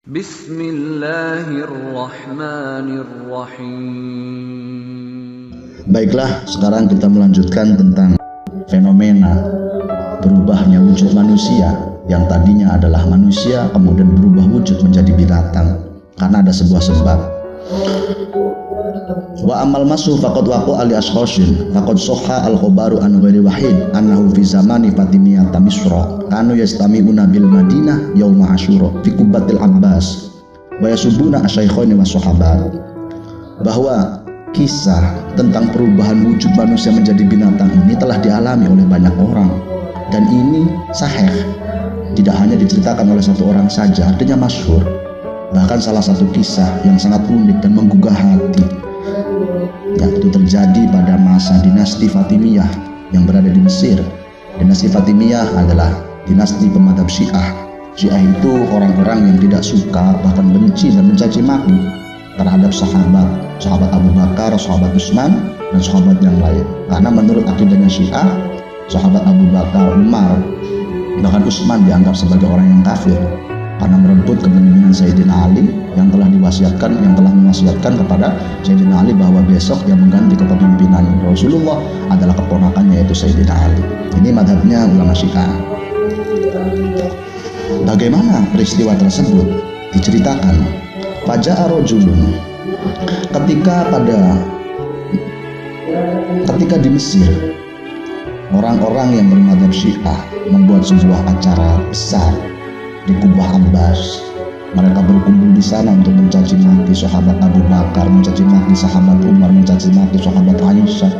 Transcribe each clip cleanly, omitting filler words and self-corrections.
Bismillahirrahmanirrahim. Baiklah, sekarang kita melanjutkan tentang fenomena berubahnya wujud manusia yang tadinya adalah manusia kemudian berubah wujud menjadi binatang karena ada sebuah sebab. Wa amal masu faqad waqa'a li ashkhasin faqad sahha al-khabaru an ghairi wahid annahu fi zamani Fatimiyah Misra kanu yastami'una bil Madinah yauma Asyura fi kubbatil Abbas wa yasubuna asyaikhaini was sahabat, bahwa kisah tentang perubahan wujud manusia menjadi binatang ini telah dialami oleh banyak orang, dan ini sahih, tidak hanya diceritakan oleh satu orang saja, artinya masyhur. Bahkan salah satu kisah yang sangat unik dan menggugah hati yaitu terjadi pada masa dinasti Fatimiyah yang berada di Mesir. Dinasti Fatimiyah adalah dinasti pemadzhab Syiah. Syiah itu orang-orang yang tidak suka, bahkan benci dan mencaci maki terhadap sahabat Abu Bakar, sahabat Utsman, dan sahabat yang lain. Karena menurut akidahnya Syiah, sahabat Abu Bakar, Umar, bahkan Utsman dianggap sebagai orang yang kafir karena merebut kepemimpinan Sayyidina Ali yang telah mewasiatkan kepada Sayyidina Ali bahwa besok yang mengganti kepemimpinan Rasulullah adalah keponakannya, yaitu Sayyidina Ali. Ini madhabnya ulama Syiah. Bagaimana peristiwa tersebut diceritakan? Faja'a rajulun, ketika di Mesir orang-orang yang bermadzhab Syiah membuat sebuah acara besar di Kubah Abbas. Mereka berkumpul di sana untuk mencaci maki sahabat Abu Bakar, mencaci maki sahabat Umar, mencaci maki sahabat Aisyah,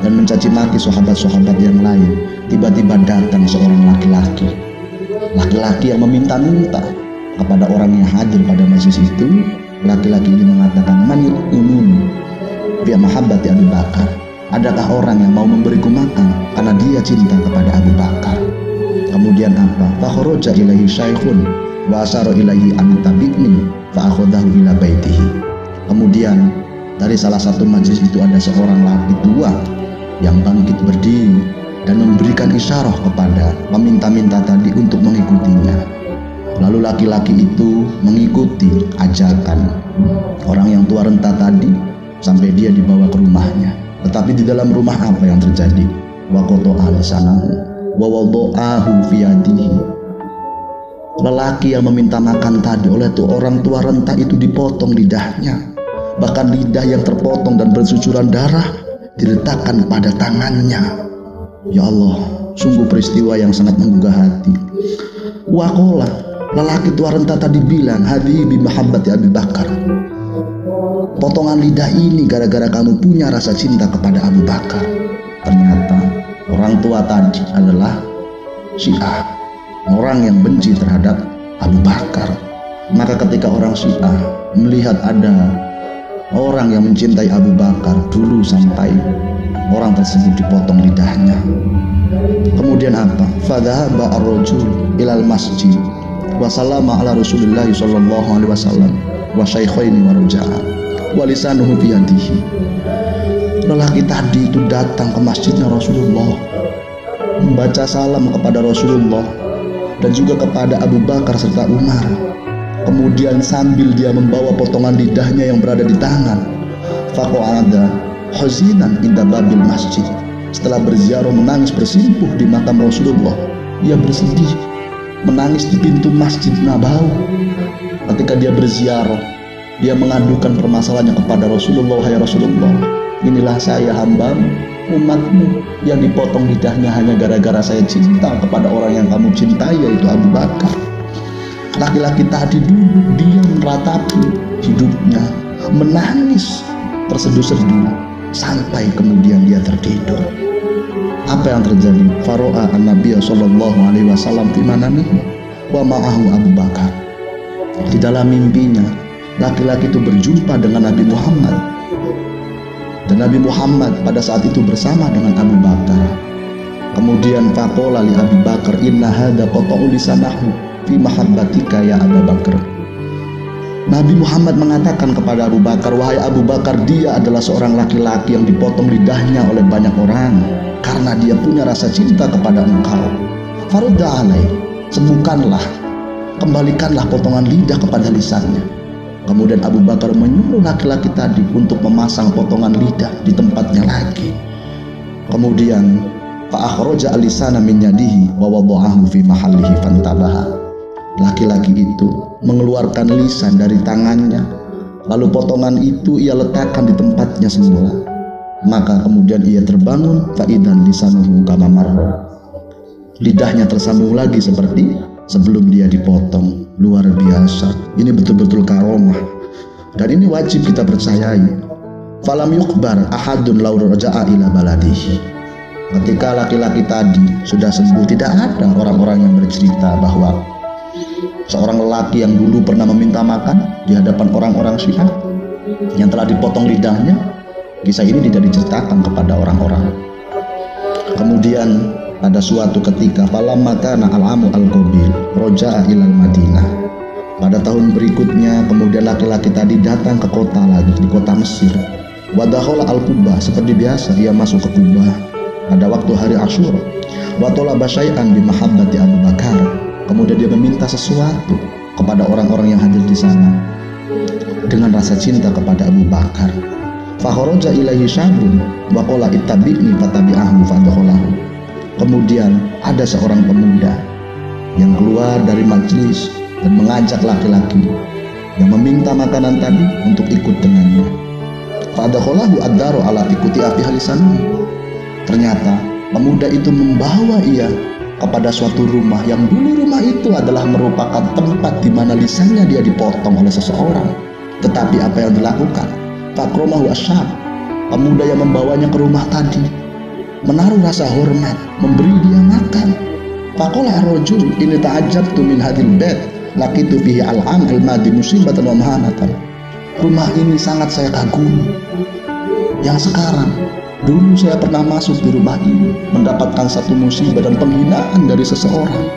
dan mencaci maki sahabat-sahabat yang lain. Tiba-tiba datang seorang laki-laki yang meminta-minta kepada orang yang hadir pada majelis itu. Laki-laki ini mengatakan, "Manil unun bi mahabbati Abu Bakar." Adakah orang yang mau memberiku makan karena dia cinta kepada Abu Bakar? Kemudian apa? Fa kharaja ilaihi syaikhun wa asara ilaihi an tabi'ni fa akhadahu ila baitihi. Kemudian dari salah satu majelis itu ada seorang laki tua yang bangkit berdiri dan memberikan isyarah kepada peminta-minta tadi untuk mengikutinya. Lalu laki-laki itu mengikuti ajakan orang yang tua renta tadi sampai dia dibawa ke rumahnya. Tetapi di dalam rumah apa yang terjadi? Wa qata'a lisanahu wa wada'ahu fi yadihi. Lelaki yang meminta makan tadi oleh orang tua renta itu dipotong lidahnya. Bahkan lidah yang terpotong dan bercucuran darah diletakkan pada tangannya. Ya Allah, sungguh peristiwa yang sangat menggugah hati. Waqala, lelaki tua renta tadi bilang, "Hadhihi bi mahabbati Abu Bakar." Potongan lidah ini gara-gara kamu punya rasa cinta kepada Abu Bakar. Ternyata orang tua tadi adalah Syiah, orang yang benci terhadap Abu Bakar. Maka ketika orang Syiah melihat ada orang yang mencintai Abu Bakar, dulu sampai orang tersebut dipotong lidahnya. Kemudian apa? Fadhahaba ar-rajul ilal masjid wa sallama ala Rasulillah sallallahu alaihi wasallam wa syaikhaini wa raja'a wa lisanuhu fi yadihi. Lelaki tadi itu datang ke masjidnya Rasulullah, membaca salam kepada Rasulullah dan juga kepada Abu Bakar serta Umar. Kemudian sambil dia membawa potongan lidahnya yang berada di tangan, faqa'ada huzinan inda babil masjid. Setelah berziarah menangis bersimpuh di makam Rasulullah, ia bersedih menangis di pintu Masjid Nabawi. Ketika dia berziarah, dia mengadukan permasalahannya kepada Rasulullah. "Hai Rasulullah, inilah saya hambamu, umatmu yang dipotong lidahnya hanya gara-gara saya cinta kepada orang yang kamu cintai, yaitu Abu Bakar." Laki-laki tadi duduk diam meratapi hidupnya, menangis terseduh-seduh sampai kemudian dia tertidur. Apa yang terjadi? Faro'a an-Nabiy sallallahu alaihi wasallam fi manamihi wa ma'ahu Abu Bakar. Di dalam mimpinya laki-laki itu berjumpa dengan Nabi Muhammad, dan Nabi Muhammad pada saat itu bersama dengan Abu Bakar. Kemudian faqala li Abu Bakar, "Inna hadza qata'u lisanahu fi mahabbatika ya Abu Bakar." Nabi Muhammad mengatakan kepada Abu Bakar, "Wahai Abu Bakar, dia adalah seorang laki-laki yang dipotong lidahnya oleh banyak orang karena dia punya rasa cinta kepada engkau. Farudda alaih, sembuhkanlah kembalikanlah potongan lidah kepada lisannya. Kemudian Abu Bakar menyuruh laki-laki tadi untuk memasang potongan lidah di tempatnya lagi. Kemudian fa'akhraja al-lisana min yadihi wa wada'ahu fi mahallihi fantabaha. Laki-laki itu mengeluarkan lisan dari tangannya, lalu potongan itu ia letakkan di tempatnya semula. Maka kemudian ia terbangun, fa'idan lisanuhu kama marra. Lidahnya tersambung lagi seperti sebelum dia dipotong. Luar biasa. Ini betul-betul karomah. Dan ini wajib kita percayai. Falam yukbar ahadun law raja'a ila baladihi. Ketika laki-laki tadi sudah sembuh, tidak ada orang-orang yang bercerita bahwa seorang lelaki yang dulu pernah meminta makan di hadapan orang-orang Syiah yang telah dipotong lidahnya, kisah ini tidak diceritakan kepada orang-orang. Kemudian pada suatu ketika falamma kana al-amu al-qabil roja'a ilal Madinah. Pada tahun berikutnya kemudian laki-laki tadi datang ke kota lagi, di kota Mesir. Wa dakhala al-Kubah, seperti biasa ia masuk ke Kubah pada waktu hari Asyura. Wa talaba syai'an bi mahabbati Abu Bakar. Kemudian dia meminta sesuatu kepada orang-orang yang hadir di sana dengan rasa cinta kepada Abu Bakar. Fa kharaja ilaihi syabun wa qala ittabi'ni fatabi'ahu fadakhalahu. Kemudian ada seorang pemuda yang keluar dari majelis dan mengajak laki-laki yang meminta makanan tadi untuk ikut dengannya. Fadakhalahu ad-daru ala ikuti api halisannya. Ternyata pemuda itu membawa ia kepada suatu rumah yang dulu rumah itu adalah merupakan tempat di mana lisannya dia dipotong oleh seseorang. Tetapi apa yang dilakukan? Fakromahu asyab, pemuda yang membawanya ke rumah tadi menaruh rasa hormat, memberi dia makan. Faqala ar-rajul inni ta'ajjabtu min hadhil bait laqitu fihi al-am al-madi musibatan wa mahanatan. Rumah ini sangat saya kagumi. Yang sekarang, dulu saya pernah masuk di rumah ini mendapatkan satu musibah dan penghinaan dari seseorang.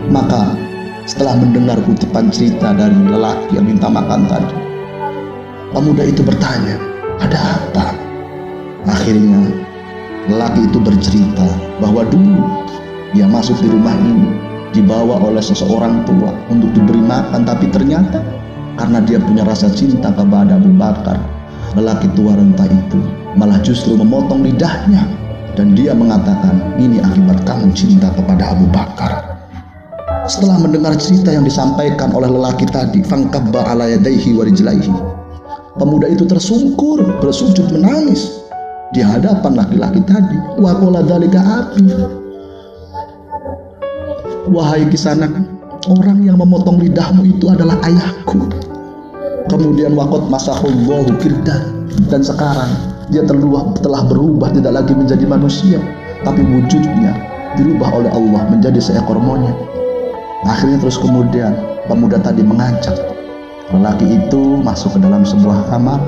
Maka setelah mendengar kutipan cerita dari lelaki yang minta makan tadi, pemuda itu bertanya, ada apa? Akhirnya lelaki itu bercerita bahwa dulu dia masuk di rumah ini dibawa oleh seseorang tua untuk diberi makan, tapi ternyata karena dia punya rasa cinta kepada Abu Bakar, lelaki tua renta itu malah justru memotong lidahnya, dan dia mengatakan, ini akibat kamu cinta kepada Abu Bakar. Setelah mendengar cerita yang disampaikan oleh lelaki tadi, fangkabba ala yadaihi wa rijlaihi, pemuda itu tersungkur, bersujud menangis di hadapan laki-laki tadi. Wa qala dzalika abi, wahai kisanak, orang yang memotong lidahmu itu adalah ayahku. Kemudian waqad masahullahu kirdan, dan sekarang dia telah berubah, tidak lagi menjadi manusia, tapi wujudnya dirubah oleh Allah menjadi seekor monyet. Akhirnya terus kemudian pemuda tadi mengajak lelaki itu masuk ke dalam sebuah kamar,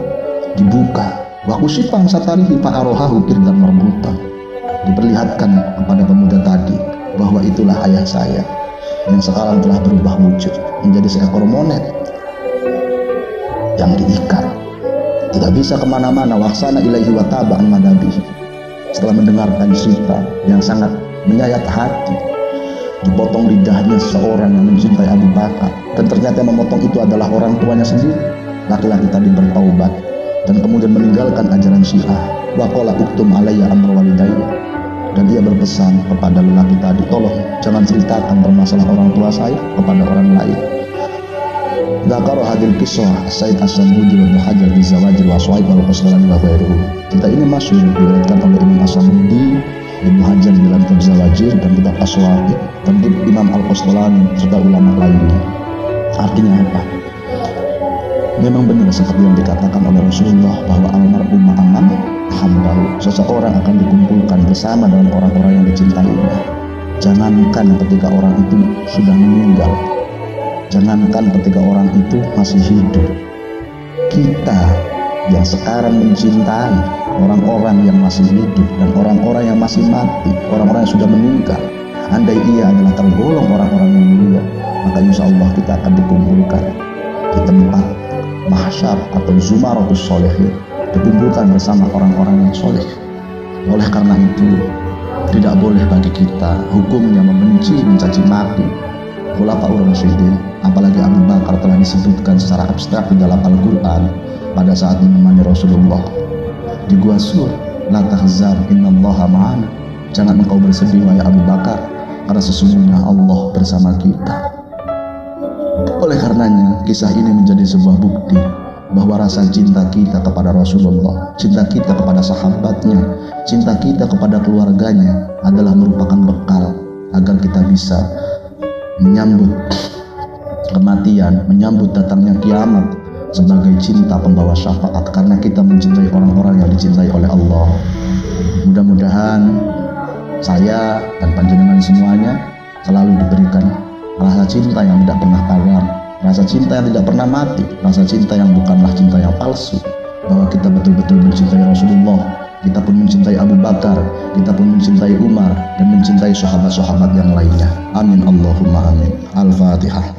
dibuka. Wa kusifan satarihi fa'arohahu kirdan marbutan. Diperlihatkan kepada pemuda tadi bahwa itulah ayah saya yang sekarang telah berubah wujud menjadi seekor monet yang diikat, tidak bisa kemana-mana. Waksana ilaihi wa taba'an madabihi. Setelah mendengarkan cerita yang sangat menyayat hati, dipotong lidahnya seseorang yang mencintai Abu Bakar, dan ternyata yang memotong itu adalah orang tuanya sendiri. Laki-laki tadi bertaubat dan kemudian meninggalkan ajaran Syiah. Wa qala uktum alayya amra walidayya, dan dia berpesan kepada lelaki tadi, tolong jangan ceritakan permasalahan orang tua saya kepada orang lain. Dzakara hadil kisah Said As-Samudi wa Ibnu Hajar di Zawajir wa Suhaib al-Qasqalani wa ghairuhu. Cerita ini masyhur diriwayatkan oleh Imam As-Samudi, Ibnu Hajar dalam kitab Zawajir dan kitab As-Suhaib, dan Imam Al-Qasqalani serta ulama lainnya. Artinya apa? Memang benar seperti yang dikatakan oleh Rasulullah bahwa almarhum ma'aman ahabbahu, seseorang akan dikumpulkan bersama dengan orang-orang yang dicintainya. Jangankan ketika orang itu sudah meninggal, jangankan ketika orang itu masih hidup, kita yang sekarang mencintai orang-orang yang masih hidup dan orang-orang yang masih mati, orang-orang yang sudah meninggal, andai ia adalah tergolong orang-orang yang mulia, maka insya Allah kita akan dikumpulkan di tempat mahsyar atau zumaratus sholihin, dikumpulkan bersama orang-orang yang soleh. Oleh karena itu, tidak boleh bagi kita hukumnya membenci, mencaci maki Khulafaur Rasyidin, apalagi Abu Bakar telah disebutkan secara abstrak di dalam Al-Quran pada saat menemani Rasulullah di Gua Sur. La tahzan innallaha ma'ana. Jangan engkau bersedih wahai Abu Bakar, karena sesungguhnya Allah bersama kita. Oleh karenanya, kisah ini menjadi sebuah bukti bahwa rasa cinta kita kepada Rasulullah, cinta kita kepada sahabatnya, cinta kita kepada keluarganya adalah merupakan bekal agar kita bisa menyambut kematian, menyambut datangnya kiamat sebagai cinta pembawa syafaat, karena kita mencintai orang-orang yang dicintai oleh Allah. Mudah-mudahan saya dan panjenengan semuanya selalu diberikan rasa cinta yang tidak pernah padam, rasa cinta yang tidak pernah mati, rasa cinta yang bukanlah cinta yang palsu, bahwa kita betul-betul mencintai Rasulullah, kita pun mencintai Abu Bakar, kita pun mencintai Umar, dan mencintai sahabat-sahabat yang lainnya. Amin Allahumma amin. Al-Fatihah.